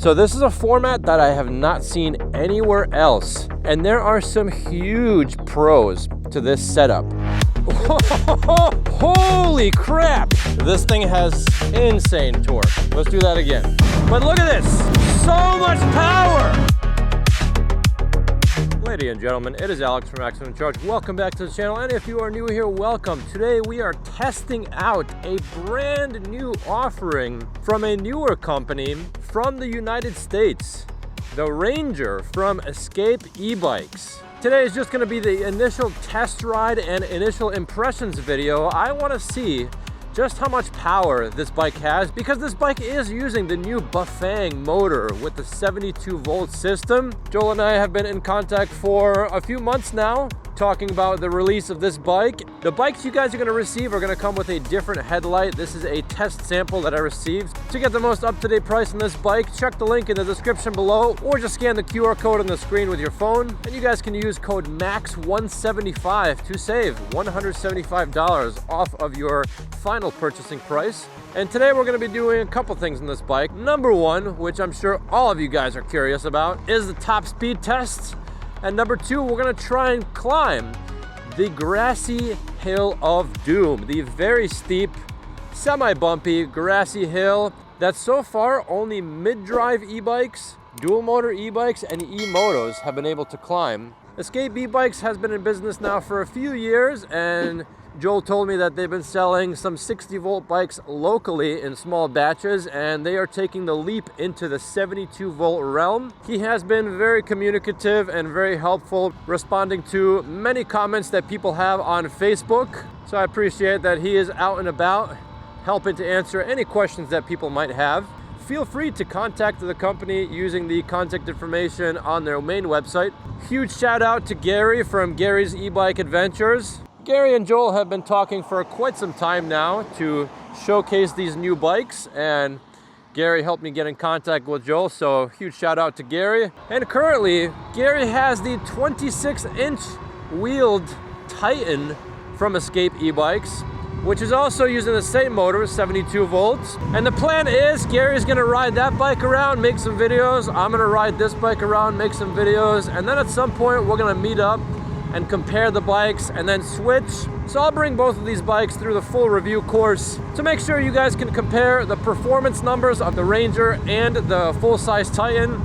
So this is a format that I have not seen anywhere else, and there are some huge pros to this setup. Holy crap! This thing has insane torque. Let's do that again. But look at this, so much power! Ladies and gentlemen, it is Alex from Accident Charge. Welcome back to the channel, and if you are new here, welcome. Today we are testing out a brand new offering from a newer company from the United States, the Ranger from Escape e-bikes. Today is just going to be the initial test ride and initial impressions video. I want to see just how much power this bike has, because this bike is using the new Bafang motor with the 72 volt system. Joel and I have been in contact for a few months now, talking about the release of this bike. The bikes you guys are going to receive are going to come with a different headlight. This is a test sample that I received. To get the most up-to-date price on this bike, check the link in the description below, or just scan the QR code on the screen with your phone, and you guys can use code MAX175 to save $175 off of your final purchasing price. And today we're going to be doing a couple things on this bike. Number one, which I'm sure all of you guys are curious about, is the top speed test. And number two, we're going to try and climb the grassy hill of doom, the very steep, semi-bumpy grassy hill that so far only mid-drive e-bikes, dual motor e-bikes, and e-motos have been able to climb. Escape e-bikes has been in business now for a few years, and Joel told me that they've been selling some 60 volt bikes locally in small batches, and they are taking the leap into the 72 volt realm. He has been very communicative and very helpful, responding to many comments that people have on Facebook. So I appreciate that he is out and about, helping to answer any questions that people might have. Feel free to contact the company using the contact information on their main website. Huge shout out to Gary from Gary's E-Bike Adventures. Gary and Joel have been talking for quite some time now to showcase these new bikes, and Gary helped me get in contact with Joel, so huge shout out to Gary. And currently, Gary has the 26-inch wheeled Titan from Escape e-bikes, which is also using the same motor, 72 volts. And the plan is Gary's gonna ride that bike around, make some videos. I'm gonna ride this bike around, make some videos, and then at some point we're gonna meet up and compare the bikes and then switch. So I'll bring both of these bikes through the full review course to make sure you guys can compare the performance numbers of the Ranger and the full-size Titan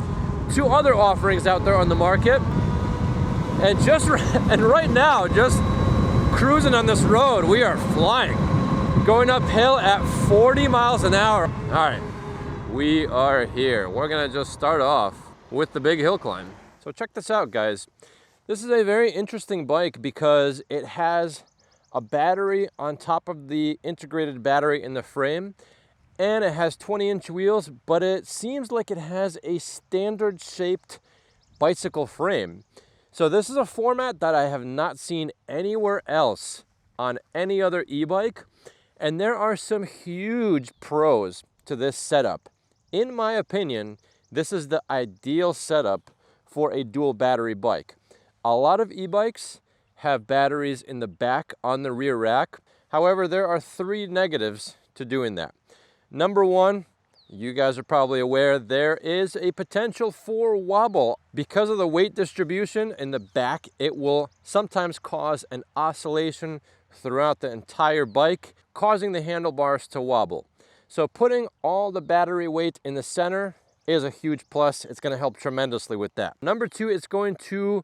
to other offerings out there on the market. And right now, just cruising on this road, we are flying, going uphill at 40 miles an hour. All right, we are here. We're gonna just start off with the big hill climb. So check this out, guys. This is a very interesting bike because it has a battery on top of the integrated battery in the frame, and it has 20-inch wheels, but it seems like it has a standard shaped bicycle frame. So this is a format that I have not seen anywhere else on any other e-bike, and there are some huge pros to this setup. In my opinion, this is the ideal setup for a dual battery bike. A lot of e-bikes have batteries in the back on the rear rack. However, there are three negatives to doing that. Number one, you guys are probably aware, there is a potential for wobble. Because of the weight distribution in the back, it will sometimes cause an oscillation throughout the entire bike, causing the handlebars to wobble. So putting all the battery weight in the center is a huge plus. It's going to help tremendously with that. Number two, it's going to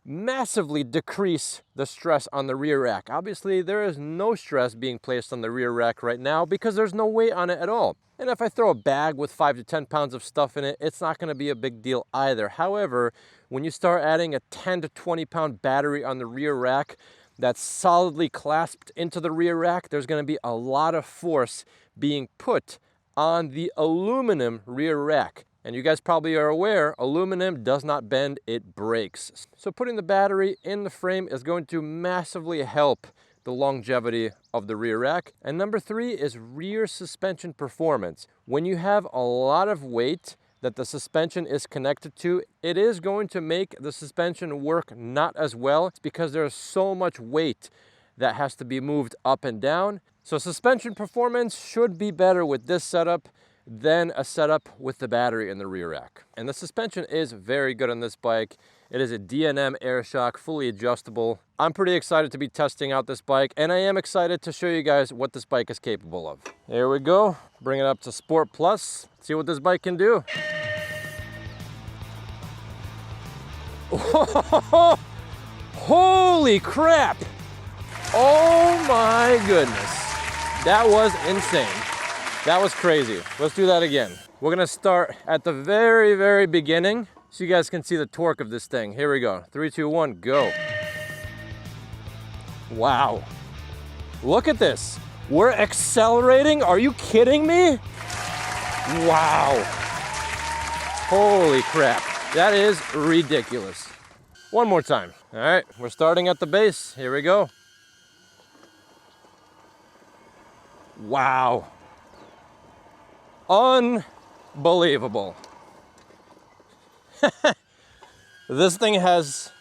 massively decrease the stress on the rear rack. Obviously, there is no stress being placed on the rear rack right now because there's no weight on it at all. And if I throw a bag with 5 to 10 pounds of stuff in it, it's not going to be a big deal either. However, when you start adding a 10 to 20 pound battery on the rear rack that's solidly clasped into the rear rack, there's going to be a lot of force being put on the aluminum rear rack. And you guys probably are aware, aluminum does not bend, it breaks. So putting the battery in the frame is going to massively help the longevity of the rear rack. And number three is rear suspension performance. When you have a lot of weight that the suspension is connected to, it is going to make the suspension work not as well. It's because there's so much weight that has to be moved up and down. So suspension performance should be better with this setup then a setup with the battery in the rear rack. And the suspension is very good on this bike. It is a D&M air shock, fully adjustable. I'm pretty excited to be testing out this bike, and I am excited to show you guys what this bike is capable of. Here we go, bring it up to Sport Plus, see what this bike can do. Holy crap! Oh my goodness. That was insane. That was crazy. Let's do that again. We're gonna start at the very, very beginning so you guys can see the torque of this thing. Here we go. 3, 2, 1, go. Wow. Look at this. We're accelerating. Are you kidding me? Wow. Holy crap. That is ridiculous. One more time. All right, we're starting at the base. Here we go. Wow. Unbelievable. This thing has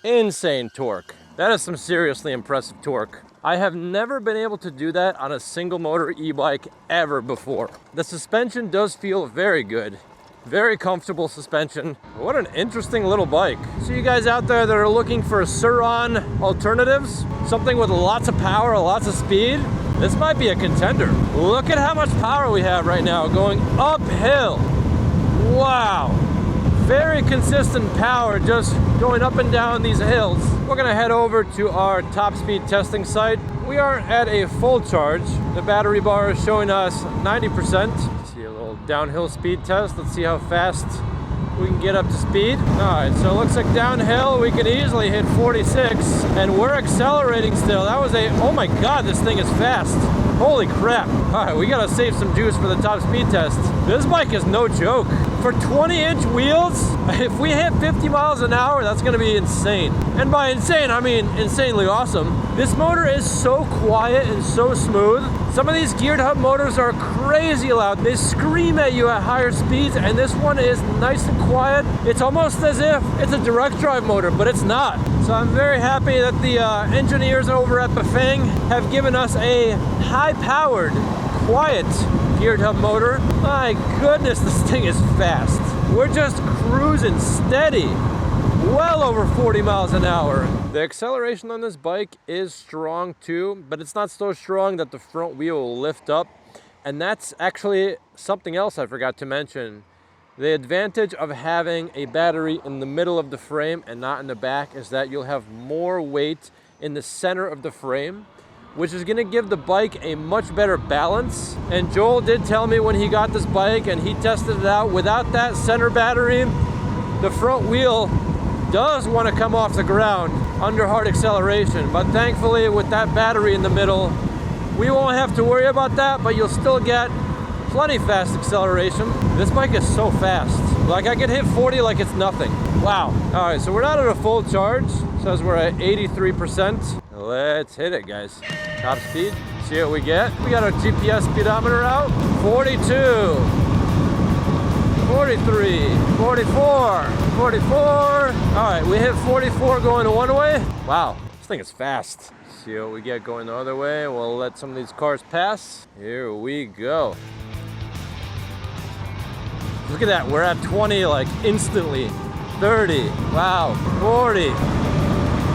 insane torque. That is some seriously impressive torque. I have never been able to do that on a single motor e-bike ever before. The suspension does feel very good. Very comfortable suspension. What an interesting little bike. So you guys out there that are looking for Sur-Ron alternatives, something with lots of power, lots of speed, this might be a contender. Look at how much power we have right now going uphill. Wow. Very consistent power just going up and down these hills. We're gonna head over to our top speed testing site. We are at a full charge. The battery bar is showing us 90%. See a little downhill speed test. Let's see how fast we can get up to speed. All right, so it looks like downhill we can easily hit 46, and we're accelerating still. That was oh my God, this thing is fast. Holy crap. All right, we gotta save some juice for the top speed test. This bike is no joke. For 20-inch wheels, if we hit 50 miles an hour, that's gonna be insane. And by insane, I mean insanely awesome. This motor is so quiet and so smooth. Some of these geared hub motors are crazy loud. They scream at you at higher speeds, and this one is nice and quiet. It's almost as if it's a direct drive motor, but it's not. So I'm very happy that the engineers over at Bafang have given us a high-powered, quiet geared hub motor. My goodness, this thing is fast. We're just cruising steady, well over 40 miles an hour. The acceleration on this bike is strong too, but it's not so strong that the front wheel will lift up. And that's actually something else I forgot to mention. The advantage of having a battery in the middle of the frame and not in the back is that you'll have more weight in the center of the frame, which is gonna give the bike a much better balance. And Joel did tell me when he got this bike and he tested it out, without that center battery, the front wheel does want to come off the ground under hard acceleration. But thankfully with that battery in the middle, we won't have to worry about that, but you'll still get plenty fast acceleration. This bike is so fast. Like I could hit 40 like it's nothing. Wow. All right, so we're not at a full charge. It says we're at 83%. Let's hit it, guys. Top speed, see what we get. We got our GPS speedometer out. 42, 43, 44, 44. All right, we hit 44 going one way. Wow, this thing is fast. See what we get going the other way. We'll let some of these cars pass. Here we go. Look at that, we're at 20 like instantly. 30, wow, 40,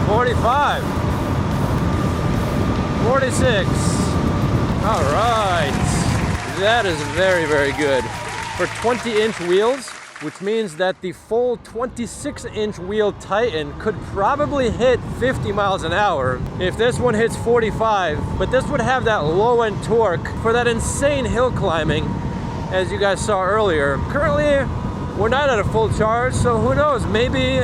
45, 46. All right, that is very, very good. For 20-inch wheels, which means that the full 26-inch wheel Titan could probably hit 50 miles an hour if this one hits 45, but this would have that low-end torque for that insane hill climbing, as you guys saw earlier. Currently, we're not at a full charge, so who knows, maybe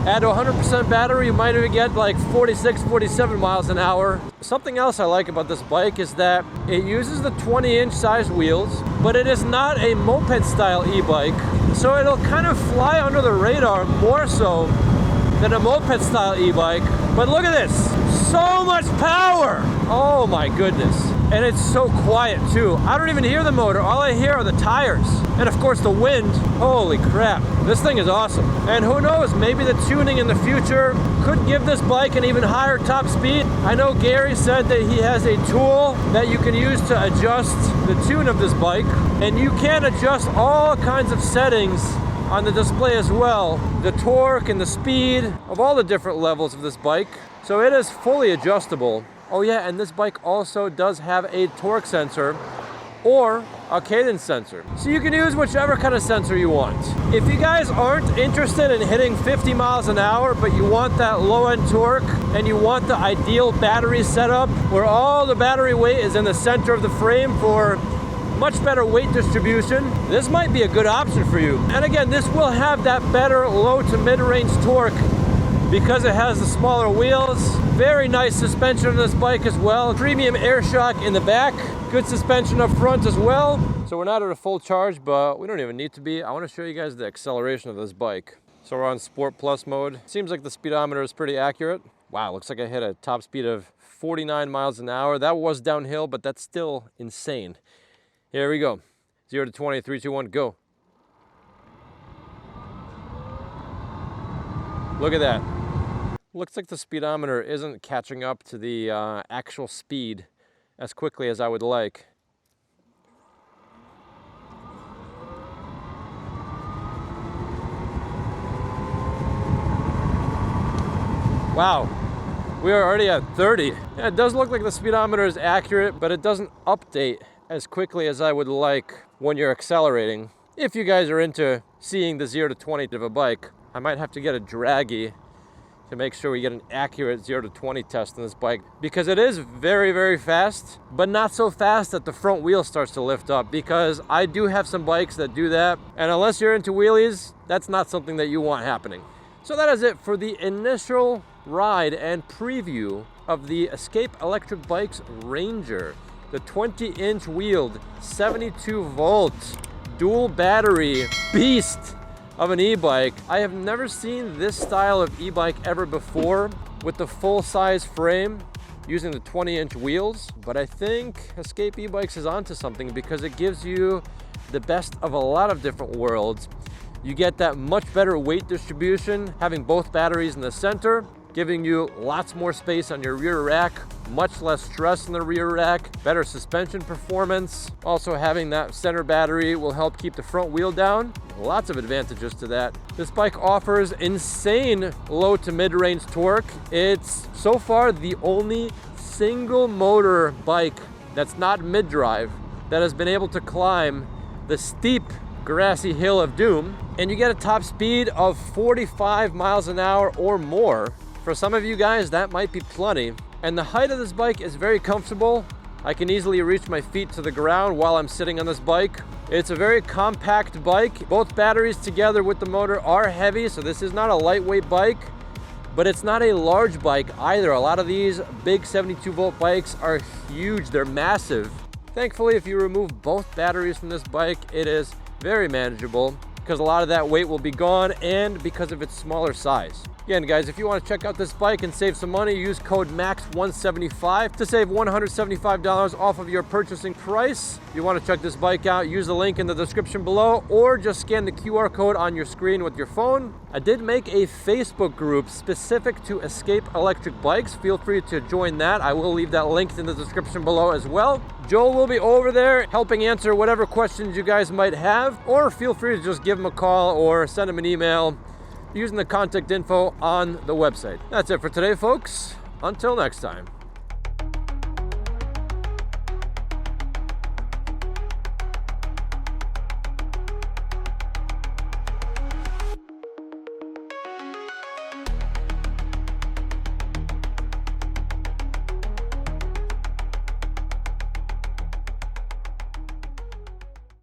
at a 100% battery, you might even get like 46, 47 miles an hour. Something else I like about this bike is that it uses the 20-inch size wheels, but it is not a moped-style e-bike, so it'll kind of fly under the radar more so than a moped-style e-bike. But look at this, so much power! Oh my goodness. And it's so quiet too. I don't even hear the motor. All I hear are the tires. And of course the wind. Holy crap. This thing is awesome. And who knows, maybe the tuning in the future could give this bike an even higher top speed. I know Gary said that he has a tool that you can use to adjust the tune of this bike. And you can adjust all kinds of settings on the display as well. The torque and the speed of all the different levels of this bike. So it is fully adjustable. Oh yeah, and this bike also does have a torque sensor or a cadence sensor. So you can use whichever kind of sensor you want. If you guys aren't interested in hitting 50 miles an hour, but you want that low end torque and you want the ideal battery setup where all the battery weight is in the center of the frame for much better weight distribution, this might be a good option for you. And again, this will have that better low to mid-range torque because it has the smaller wheels. Very nice suspension on this bike as well. Premium air shock in the back. Good suspension up front as well. So we're not at a full charge, but we don't even need to be. I want to show you guys the acceleration of this bike. So we're on Sport Plus mode. Seems like the speedometer is pretty accurate. Wow, looks like I hit a top speed of 49 miles an hour. That was downhill, but that's still insane. Here we go. 0 to 20, 3, 2, 1, go. Look at that. Looks like the speedometer isn't catching up to the actual speed as quickly as I would like. Wow, we are already at 30. Yeah, it does look like the speedometer is accurate, but it doesn't update as quickly as I would like when you're accelerating. If you guys are into seeing the 0 to 20 of a bike, I might have to get a draggy to make sure we get an accurate 0 to 20 test on this bike, because it is very, very fast, but not so fast that the front wheel starts to lift up, because I do have some bikes that do that, and unless you're into wheelies, that's not something that you want happening. So that is it for the initial ride and preview of the Escape Electric Bikes Ranger, the 20-inch wheeled, 72 volt, dual battery beast of an e-bike. I have never seen this style of e-bike ever before with the full-size frame using the 20-inch wheels, but I think Escape e-bikes is onto something because it gives you the best of a lot of different worlds. You get that much better weight distribution, having both batteries in the center, giving you lots more space on your rear rack, much less stress in the rear rack, better suspension performance. Also having that center battery will help keep the front wheel down. Lots of advantages to that. This bike offers insane low to mid-range torque. It's so far the only single motor bike that's not mid-drive that has been able to climb the steep grassy hill of doom, and you get a top speed of 45 miles an hour or more. For some of you guys, that might be plenty. And the height of this bike is very comfortable. I can easily reach my feet to the ground while I'm sitting on this bike. It's a very compact bike. Both batteries together with the motor are heavy, so this is not a lightweight bike, but it's not a large bike either. A lot of these big 72 volt bikes are huge, they're massive. Thankfully, if you remove both batteries from this bike, it is very manageable because a lot of that weight will be gone and because of its smaller size. Again, guys, if you want to check out this bike and save some money, use code MAX175 to save $175 off of your purchasing price. If you want to check this bike out, use the link in the description below or just scan the QR code on your screen with your phone. I did make a Facebook group specific to Escape Electric Bikes. Feel free to join that. I will leave that linked in the description below as well. Joel will be over there helping answer whatever questions you guys might have, or feel free to just give him a call or send him an email using the contact info on the website. That's it for today, folks. Until next time.